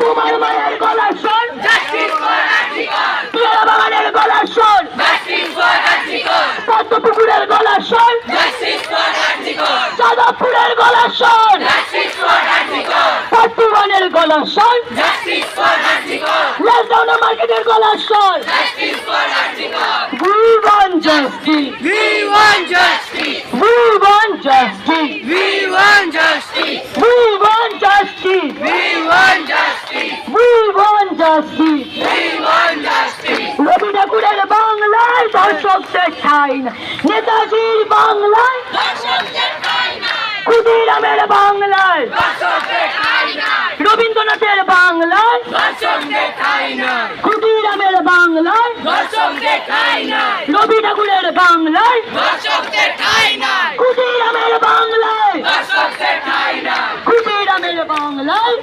তোমার মায়ের গলা শোন, পিয়ারা বাগানের গলা শোন, পদ্মপুকুরের গলা শোন, যাদবপুরের গলা শোন, পটুয়ানের গলা শোন, লেসডাউন মার্কেটের গলা শোন। We want justice. We want justice. We want justice. We want justice. We want justice. We want justice. We want justice. We want justice. রবি ঠাকুরের বাংলায় দর্শকদের ঠাই না, নেতাজির বাংলায়, ক্ষুদিরামের বাংলায়, রবীন্দ্রনাথের বাংলায়, ক্ষুদিরামের বাংলায়, রবি ঠাকুরের বাংলায়, ক্ষুদিরামের বাংলায়, ক্ষুদিরামের বাংলায়।